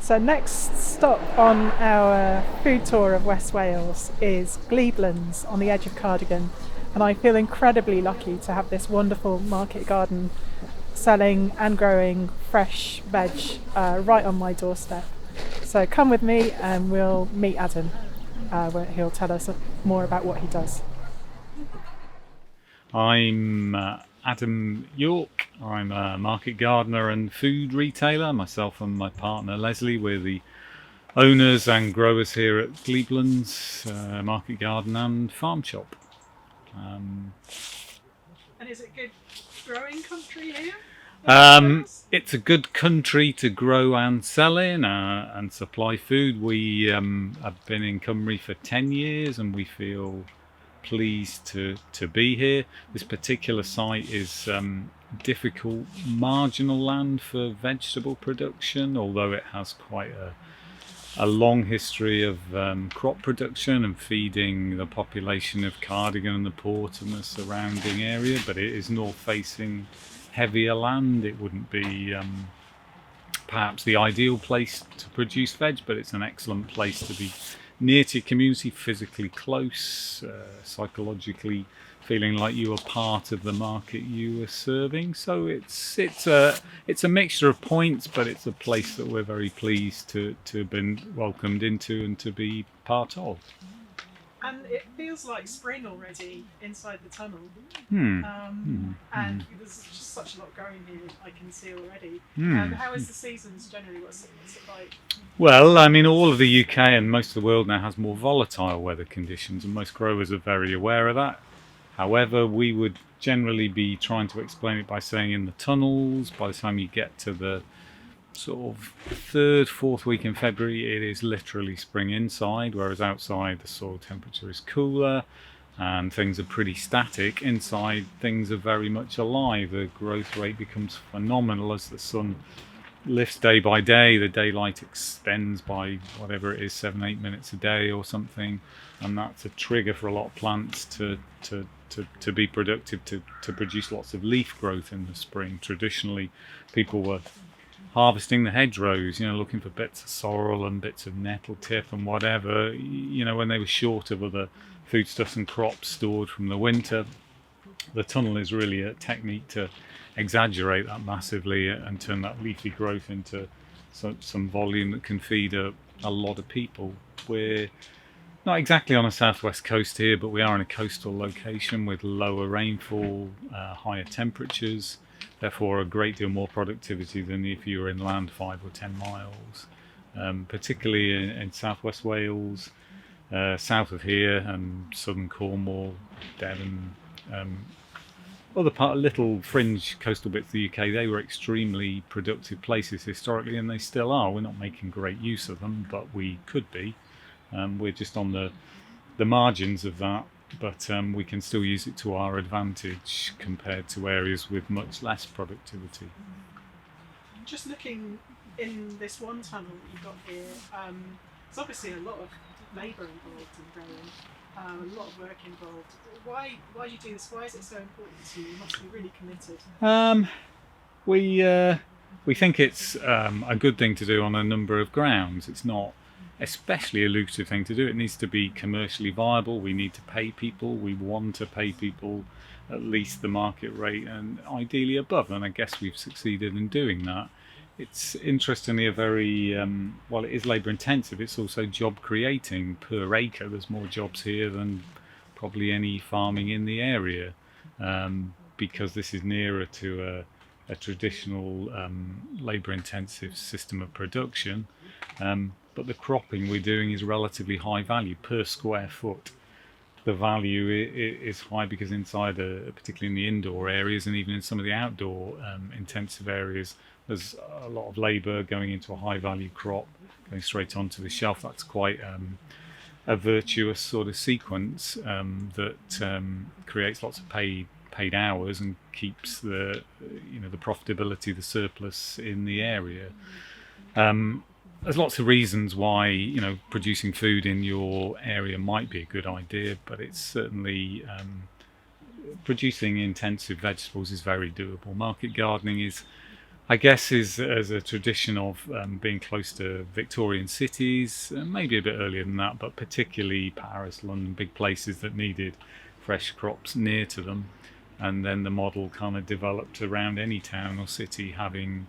So next stop on our food tour of West Wales is Gleeblands on the edge of Cardigan, and I feel incredibly lucky to have this wonderful market garden selling and growing fresh veg right on my doorstep. So come with me and we'll meet Adam, where he'll tell us more about what he does. I'm Adam York. I'm a market gardener and food retailer. Myself and my partner Leslie, we're the owners and growers here at Gleeblands Market Garden and Farm Shop. And is it good growing country here? It's a good country to grow and sell in and supply food. We have been in Cymru for 10 years and we feel pleased to be here. This particular site is difficult marginal land for vegetable production, although it has quite a long history of crop production and feeding the population of Cardigan and the port and the surrounding area, but it is north facing heavier land. It wouldn't be perhaps the ideal place to produce veg, but it's an excellent place to be near to your community, physically close, psychologically feeling like you are part of the market you are serving. So it's a mixture of points, but it's a place that we're very pleased to have been welcomed into and to be part of. And it feels like spring already inside the tunnel. And there's just such a lot going here, I can see already. How is the seasons generally? What's it like? Well, I mean, all of the UK and most of the world now has more volatile weather conditions, and most growers are very aware of that. However, we would generally be trying to explain it by saying in the tunnels, by the time you get to the sort of third, fourth week in February, it is literally spring inside, whereas outside the soil temperature is cooler and things are pretty static. Inside, things are very much alive. The growth rate becomes phenomenal as the sun lifts day by day. The daylight extends by whatever it is, 7-8 minutes a day or something, and that's a trigger for a lot of plants to be productive, to produce lots of leaf growth in the spring. Traditionally, people were harvesting the hedgerows, looking for bits of sorrel and bits of nettle tip and whatever, when they were short of other foodstuffs and crops stored from the winter. The tunnel is really a technique to exaggerate that massively and turn that leafy growth into some volume that can feed a lot of people. We're not exactly on a southwest coast here, but we are in a coastal location with lower rainfall, higher temperatures, therefore a great deal more productivity than if you were inland 5 or 10 miles. Particularly in southwest Wales, south of here, and southern Cornwall, Devon, other little fringe coastal bits of the UK, they were extremely productive places historically, and they still are. We're not making great use of them, but we could be. We're just on the margins of that, but we can still use it to our advantage compared to areas with much less productivity. Just looking in this one tunnel that you've got here, there's obviously a lot of labour involved in growing, a lot of work involved. Why do you do this? Why is it so important to you? You must be really committed. We think it's a good thing to do on a number of grounds. It's not especially a lucrative thing to do. It needs to be commercially viable. We need to pay people. We want to pay people at least the market rate and ideally above, and I guess we've succeeded in doing that. It's interestingly a very, while it is labour intensive, it's also job creating per acre. There's more jobs here than probably any farming in the area, because this is nearer to a traditional labour intensive system of production. But the cropping we're doing is relatively high value per square foot. The value is high because inside, particularly in the indoor areas and even in some of the outdoor intensive areas, there's a lot of labour going into a high value crop, going straight onto the shelf. That's quite a virtuous sort of sequence that creates lots of paid hours and keeps the profitability, the surplus in the area. There's lots of reasons why producing food in your area might be a good idea, but it's certainly producing intensive vegetables is very doable. Market gardening is I guess is as a tradition of being close to Victorian cities, maybe a bit earlier than that, but particularly Paris, London, big places that needed fresh crops near to them. And then the model kind of developed around any town or city having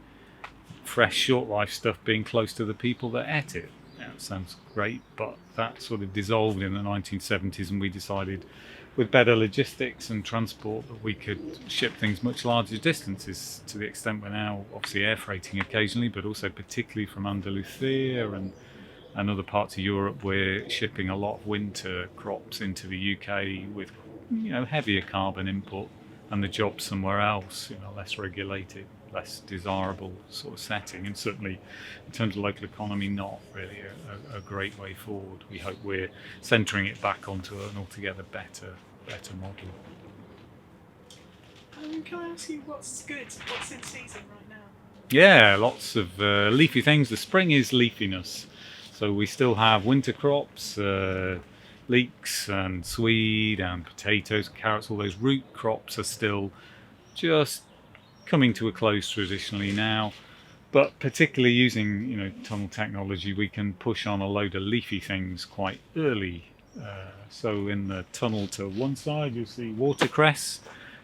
fresh, short life stuff being close to the people that ate it. Now, it sounds great, but that sort of dissolved in the 1970s, and we decided with better logistics and transport that we could ship things much larger distances, to the extent we're now obviously air freighting occasionally, but also particularly from Andalusia and other parts of Europe. We're shipping a lot of winter crops into the UK with heavier carbon input, and the job somewhere else, less regulated, less desirable sort of setting, and certainly in terms of local economy, not really a great way forward. We hope we're centering it back onto an altogether better model. Can I ask you what's good? What's in season right now? Yeah, lots of leafy things. The spring is leafiness, so we still have winter crops, leeks and swede and potatoes, carrots. All those root crops are still just coming to a close traditionally now, but particularly using tunnel technology, we can push on a load of leafy things quite early. So in the tunnel to one side you'll see watercress,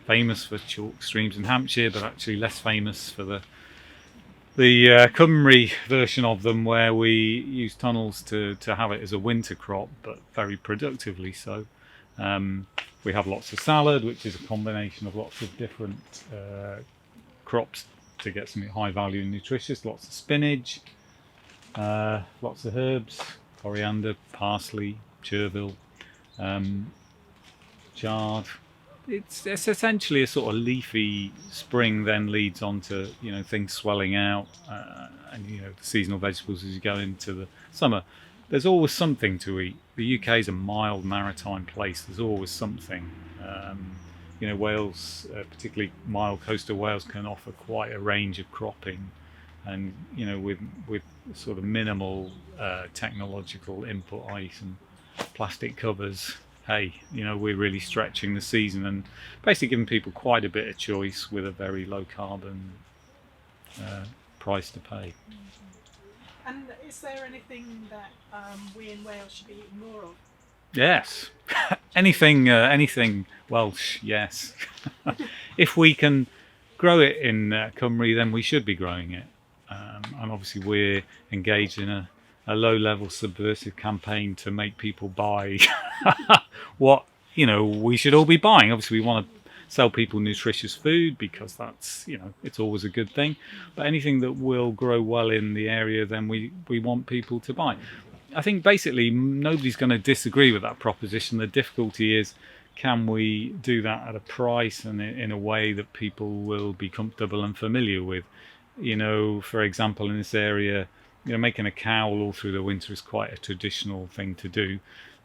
famous for chalk streams in Hampshire, but actually less famous for the Cymru version of them, where we use tunnels to have it as a winter crop, but very productively so. We have lots of salad, which is a combination of lots of different crops to get something high value and nutritious. Lots of spinach, lots of herbs, coriander, parsley, chervil, chard. It's essentially a sort of leafy spring, then leads on to things swelling out, and the seasonal vegetables as you go into the summer. There's always something to eat. The UK is a mild maritime place. There's always something. Wales, particularly mild coastal Wales, can offer quite a range of cropping, and with sort of minimal technological input, ice and plastic covers. Hey, we're really stretching the season and basically giving people quite a bit of choice with a very low carbon price to pay. And is there anything that we in Wales should be eating more of? Yes, anything Welsh. Yes, if we can grow it in Cymru, then we should be growing it. And obviously, we're engaged in a low-level subversive campaign to make people buy what we should all be buying. Obviously, we want to sell people nutritious food because that's it's always a good thing. But anything that will grow well in the area, then we want people to buy. I think basically nobody's going to disagree with that proposition. The difficulty is, can we do that at a price and in a way that people will be comfortable and familiar with? For example, in this area, making a cowl all through the winter is quite a traditional thing to do.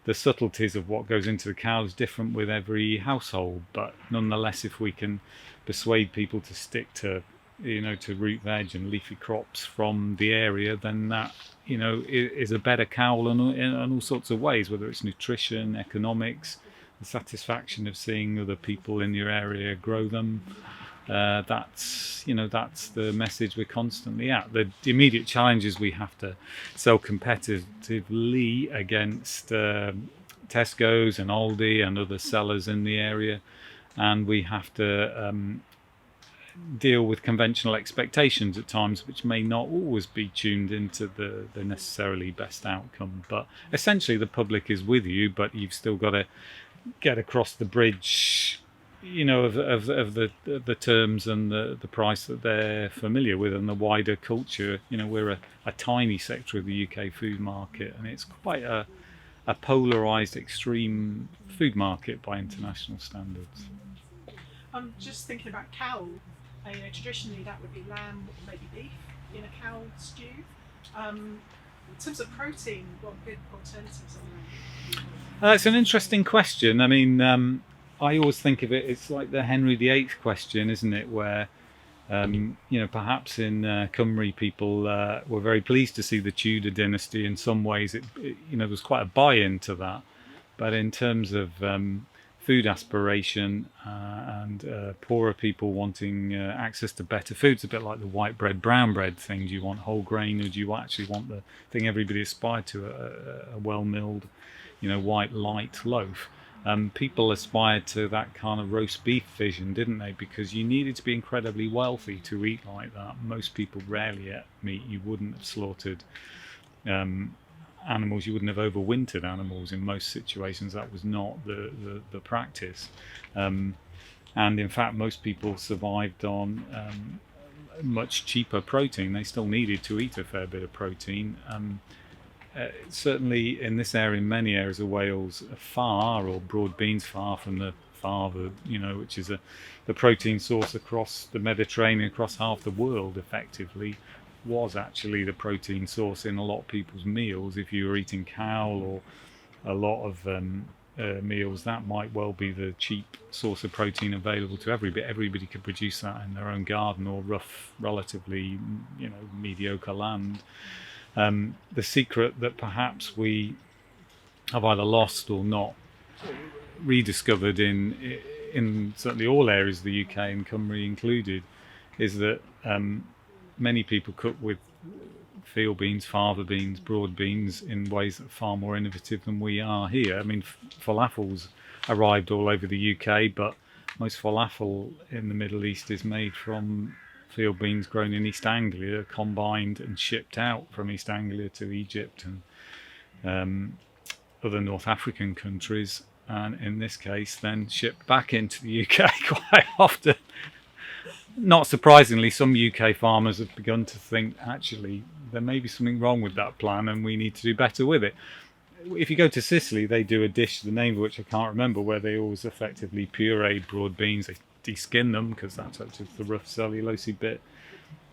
The subtleties of what goes into the cowl is different with every household, but nonetheless, if we can persuade people to stick to to root veg and leafy crops from the area, then that is a better cowl in all sorts of ways, whether it's nutrition, economics, the satisfaction of seeing other people in your area grow them. That's the message we're constantly at. The immediate challenge is we have to sell competitively against Tesco's and Aldi and other sellers in the area, and we have to deal with conventional expectations at times, which may not always be tuned into the necessarily best outcome. But essentially, the public is with you, but you've still got to get across the bridge of the terms and the price that they're familiar with, and the wider culture. We're a tiny sector of the UK food market, and it's quite a polarised, extreme food market by international standards. I'm just thinking about cowl. Traditionally that would be lamb or maybe beef in a cowl stew. In terms of protein, what good alternatives are there? It's an interesting question. I mean, I always think of it's like the Henry VIII question, isn't it? Where, perhaps in Cymru people were very pleased to see the Tudor dynasty. In some ways, there was quite a buy-in to that. But in terms of food aspiration, and poorer people wanting access to better foods, a bit like the white bread, brown bread thing. Do you want whole grain, or do you actually want the thing everybody aspired to, a well-milled, white light loaf? People aspired to that kind of roast beef vision, didn't they? Because you needed to be incredibly wealthy to eat like that. Most people rarely ate meat. You wouldn't have slaughtered animals, you wouldn't have overwintered animals in most situations. That was not the practice. And in fact, most people survived on much cheaper protein. They still needed to eat a fair bit of protein. Certainly in this area, in many areas of Wales, or broad beans far from the fava, which is the protein source across the Mediterranean, across half the world effectively, was actually the protein source in a lot of people's meals. If you were eating cow or a lot of meals, that might well be the cheap source of protein available to everybody. Everybody could produce that in their own garden or rough, relatively, mediocre land. The secret that perhaps we have either lost or not rediscovered in certainly all areas of the UK, and Cymru included, is that many people cook with field beans, fava beans, broad beans in ways that are far more innovative than we are here. I mean, falafels arrived all over the UK, but most falafel in the Middle East is made from field beans grown in East Anglia, combined and shipped out from East Anglia to Egypt and other North African countries, and in this case then shipped back into the UK quite often. Not surprisingly, some UK farmers have begun to think, actually, there may be something wrong with that plan and we need to do better with it. If you go to Sicily, they do a dish, the name of which I can't remember, where they always effectively puree broad beans. They de-skin them because that's actually the rough cellulosey bit.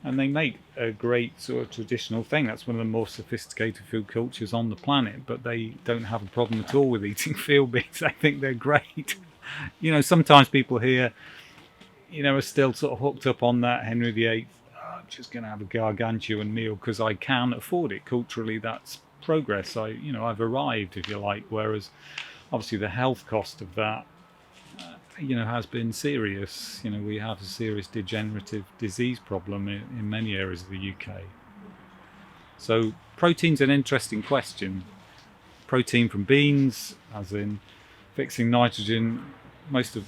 And they make a great sort of traditional thing. That's one of the more sophisticated food cultures on the planet, but they don't have a problem at all with eating field beans. I think they're great. Sometimes people here are still sort of hooked up on that Henry VIII, I'm just going to have a gargantuan meal because I can afford it. Culturally, that's progress. I've arrived, if you like, whereas obviously the health cost of that, has been serious. We have a serious degenerative disease problem in many areas of the UK. So protein's an interesting question. Protein from beans, as in fixing nitrogen, most of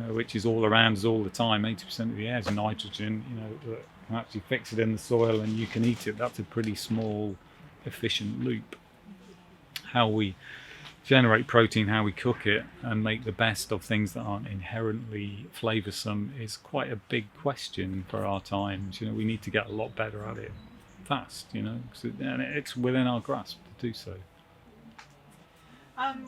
which is all around us all the time. 80% of the air is nitrogen, that can actually fix it in the soil and you can eat it. That's a pretty small, efficient loop. How we generate protein, how we cook it and make the best of things that aren't inherently flavoursome is quite a big question for our times. We need to get a lot better at it fast, and it's within our grasp to do so.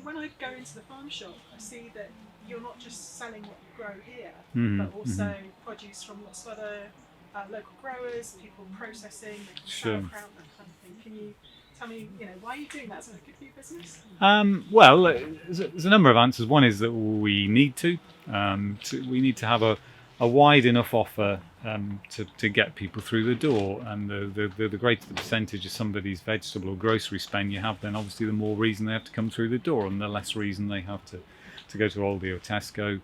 When I go into the farm shop, I see that you're not just selling what you grow here, but also produce from lots of other local growers, people processing, making sauerkraut, that kind of thing. Can you tell me, why are you doing that? Is it good for your business? Well, there's a number of answers. One is that we need to have a wide enough offer to get people through the door, and the greater the percentage of somebody's vegetable or grocery spend you have, then obviously the more reason they have to come through the door, and the less reason they have to go to Aldi or Tesco.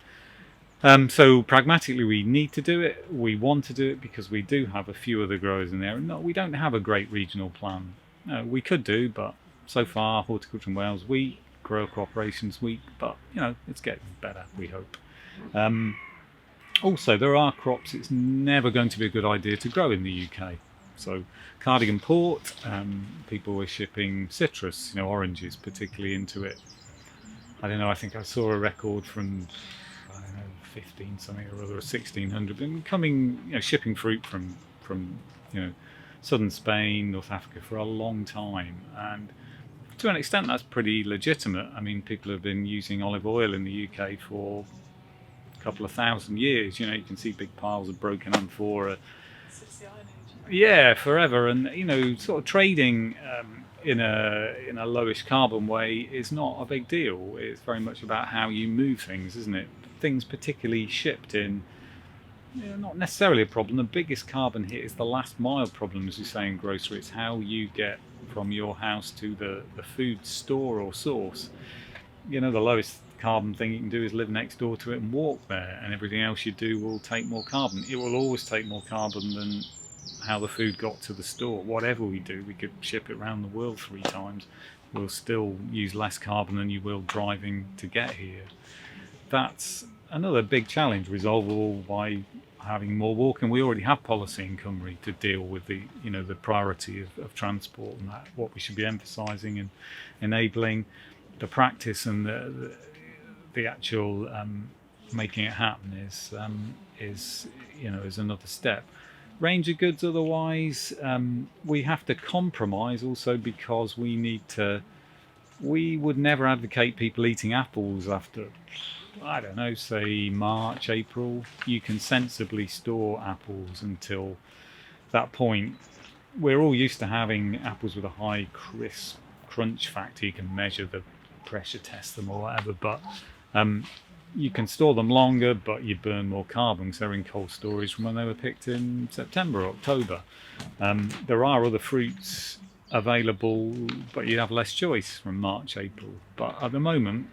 So pragmatically, we need to do it. We want to do it because we do have a few other growers in there. No, we don't have a great regional plan. We could do, but so far, Horticulture in Wales, we grow cooperations week, but it's getting better, we hope. Also, there are crops it's never going to be a good idea to grow in the UK. So Cardigan Port, people were shipping citrus, oranges particularly, into it. I don't know, I think I saw a record from 15 something or other, 1600, but shipping fruit from southern Spain, North Africa for a long time, and to an extent that's pretty legitimate. I mean, people have been using olive oil in the UK for a couple of thousand years. You can see big piles of broken amphora. Since the Iron Age. Forever, and sort of trading in a lowish carbon way is not a big deal. It's very much about how you move things, isn't it? Things particularly shipped in, not necessarily a problem. The biggest carbon hit is the last mile problem, as we say in grocery. It's how you get from your house to the food store or source. The lowest carbon thing you can do is live next door to it and walk there, and everything else you do will take more carbon. It will always take more carbon than how the food got to the store. Whatever we do, we could ship it around the world 3 times, we'll still use less carbon than you will driving to get here. That's another big challenge, resolvable by having more walking. We already have policy in Cymru to deal with the priority of transport, and that what we should be emphasising and enabling the practice, and the actual making it happen is another step. Range of goods otherwise, we have to compromise also, because we would never advocate people eating apples after, I don't know, say March, April. You can sensibly store apples until that point. We're all used to having apples with a high crisp crunch factor. You can measure the pressure test them or whatever, but you can store them longer, but you burn more carbon because they're in cold storage from when they were picked in September or October. There are other fruits available, but you have less choice from March, April. But at the moment,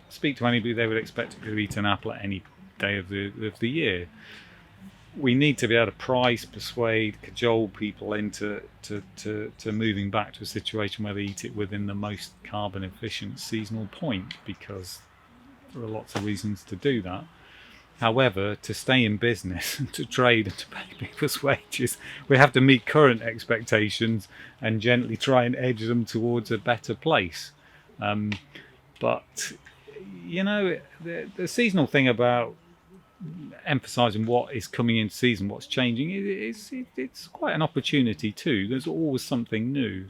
speak to anybody, they would expect to eat an apple at any day of the year. We need to be able to price, persuade, cajole people into to moving back to a situation where they eat it within the most carbon efficient seasonal point, because there are lots of reasons to do that. However, to stay in business and to trade and to pay people's wages, we have to meet current expectations and gently try and edge them towards a better place. But the seasonal thing about emphasising what is coming in season, what's changing, it's quite an opportunity too. There's always something new.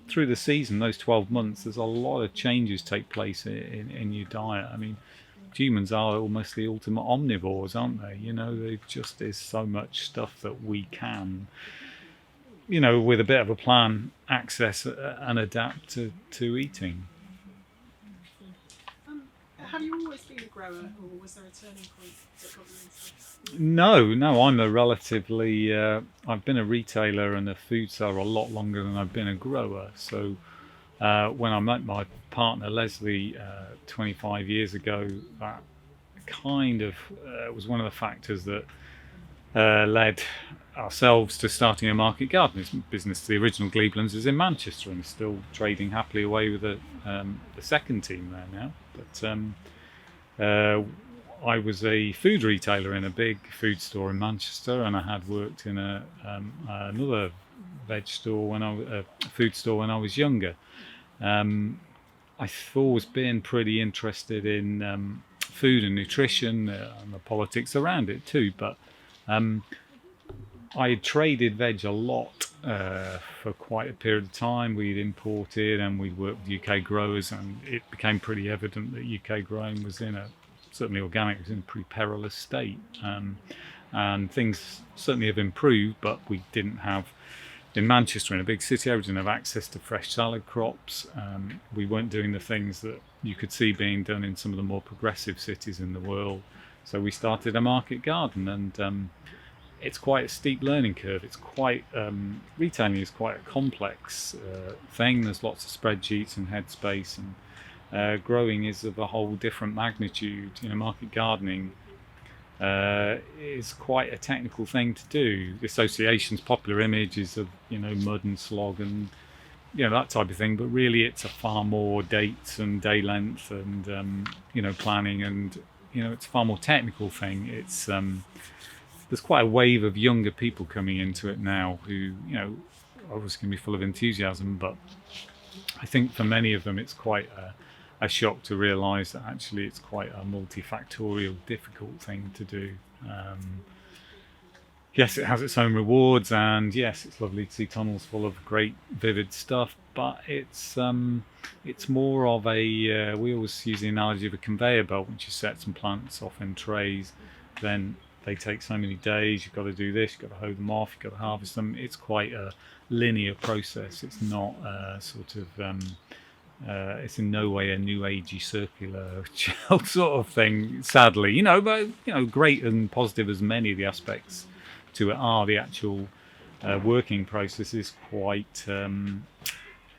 Through the season, those 12 months, there's a lot of changes take place in your diet. I mean, humans are almost the ultimate omnivores, aren't they? There just is so much stuff that we can, with a bit of a plan, access and adapt to eating. Have you always been a grower, or was there a turning point that got you into this? No, I'm a relatively, I've been a retailer and a food seller a lot longer than I've been a grower. So when I met my partner Leslie 25 years ago, that kind of was one of the factors that led ourselves to starting a market garden business. The original Gleeblands is in Manchester and is still trading happily away with the second team there now. But I was a food retailer in a big food store in Manchester, and I had worked in another veg store food store when I was younger. I've always been pretty interested in food and nutrition and the politics around it too, but I traded veg a lot for quite a period of time. We'd imported and we'd worked with UK growers, and it became pretty evident that UK growing was certainly organic, was in a pretty perilous state. And things certainly have improved, but we didn't have, in Manchester, in a big city, we didn't have access to fresh salad crops. We weren't doing the things that you could see being done in some of the more progressive cities in the world. So we started a market garden, and it's quite a steep learning curve. It's quite, retailing is quite a complex thing. There's lots of spreadsheets and headspace, and growing is of a whole different magnitude. Market gardening is quite a technical thing to do. The association's popular image is of mud and slog and that type of thing, but really it's a far more dates and day length and planning, and it's a far more technical thing. It's there's quite a wave of younger people coming into it now who are obviously going to be full of enthusiasm, but I think for many of them it's quite a shock to realise that actually it's quite a multifactorial, difficult thing to do. Yes, it has its own rewards, and yes, it's lovely to see tunnels full of great, vivid stuff, but it's more of a, we always use the analogy of a conveyor belt. Once you set some plants off in trays, then they take so many days, you've got to do this, you've got to hoe them off, you've got to harvest them. It's quite a linear process. It's not sort of, it's in no way a new agey circular sort of thing, sadly. But great and positive as many of the aspects to it are, the actual working process is quite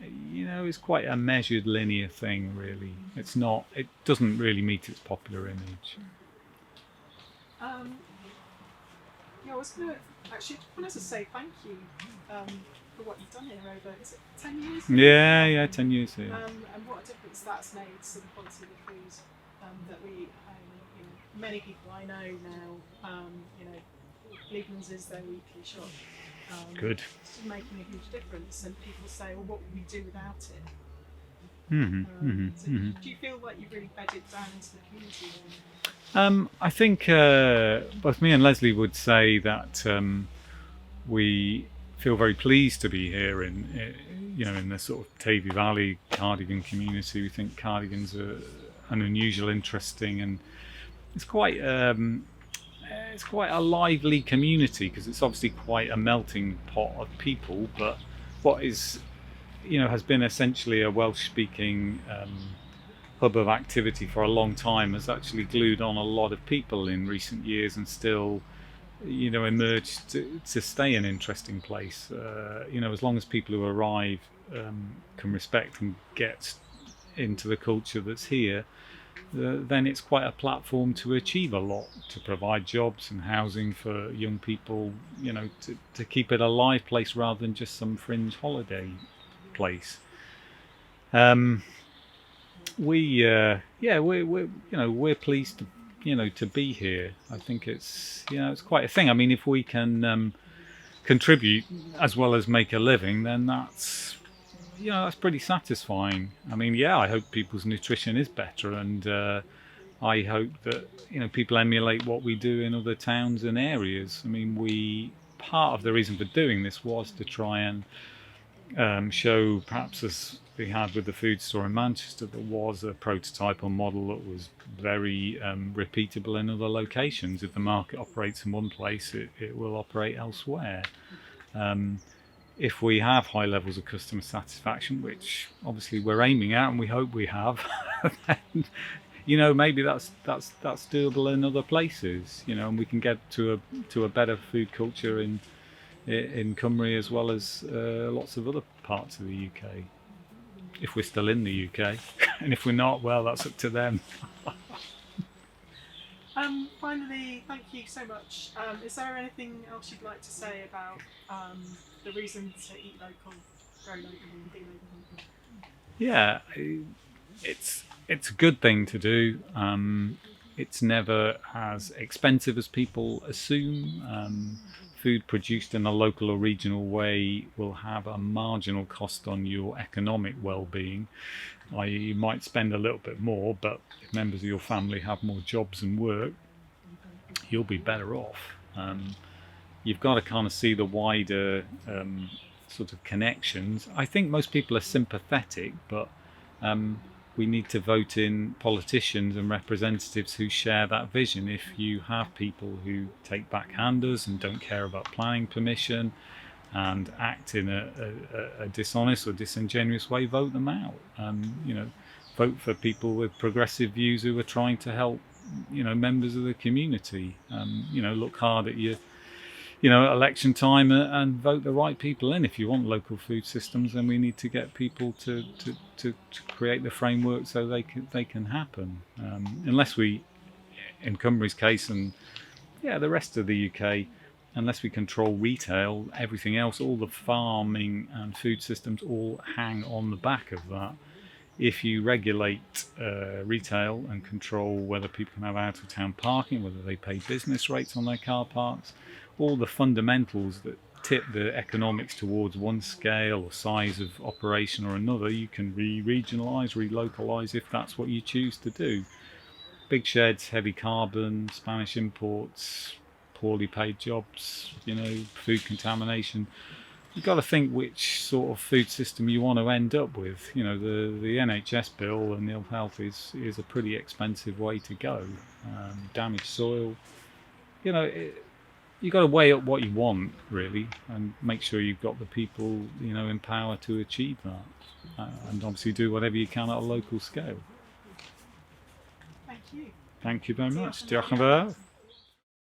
it's quite a measured linear thing, really. It's not. It doesn't really meet its popular image. Yeah, I was going to actually wanted to say thank you for what you've done here over, is it 10 years? Yeah, 10 years here. And what a difference that's made to the quality of the food that we own. Many people I know now, Gleeblands is their weekly shop. Good. It's making a huge difference, and people say, well, what would we do without it? Do you feel like you've really bedded down into the community? I think both me and Leslie would say that we feel very pleased to be here in the sort of Tavy Valley cardigan community. We think cardigans are an unusual, interesting, and it's quite a lively community because it's obviously quite a melting pot of people. But what is has been essentially a Welsh-speaking hub of activity for a long time has actually glued on a lot of people in recent years and still emerged to stay an interesting place. As long as people who arrive can respect and get into the culture that's here, then it's quite a platform to achieve a lot, to provide jobs and housing for young people, to keep it a live place rather than just some fringe holiday place. We're pleased to be here. I think it's quite a thing. I mean, if we can contribute as well as make a living, then that's pretty satisfying. I mean, I hope people's nutrition is better, and I hope that people emulate what we do in other towns and areas. I mean, part of the reason for doing this was to try and show, perhaps as we had with the food store in Manchester, there was a prototype or model that was very repeatable in other locations. If the market operates in one place, it will operate elsewhere. If we have high levels of customer satisfaction, which obviously we're aiming at and we hope we have, then maybe that's doable in other places, and we can get to a better food culture in Cymru as well as lots of other parts of the UK, if we're still in the UK. And if we're not, well, that's up to them. Finally, thank you so much. Is there anything else you'd like to say about the reason to eat local, grow local, and be local? Yeah, it's a good thing to do. It's never as expensive as people assume. Food produced in a local or regional way will have a marginal cost on your economic well-being. You might spend a little bit more, but if members of your family have more jobs and work, you'll be better off. You've got to kind of see the wider sort of connections. I think most people are sympathetic, but we need to vote in politicians and representatives who share that vision. If you have people who take backhanders and don't care about planning permission and act in a dishonest or disingenuous way, vote them out. Vote for people with progressive views who are trying to help members of the community. Look hard at your election time and vote the right people in. If you want local food systems, then we need to get people to create the framework so they can happen. Unless we, in Cymru's case, and the rest of the UK, unless we control retail, everything else, all the farming and food systems all hang on the back of that. If you regulate retail and control whether people can have out-of-town parking, whether they pay business rates on their car parks, all the fundamentals that tip the economics towards one scale or size of operation or another, you can regionalise, relocalise if that's what you choose to do. Big sheds, heavy carbon, Spanish imports, poorly paid jobs, food contamination. You've got to think which sort of food system you want to end up with. The NHS bill and ill health is a pretty expensive way to go. Damaged soil, you've got to weigh up what you want, really, and make sure you've got the people, in power to achieve that. And obviously do whatever you can at a local scale. Thank you. Thank you very much. Diolch yn fawr.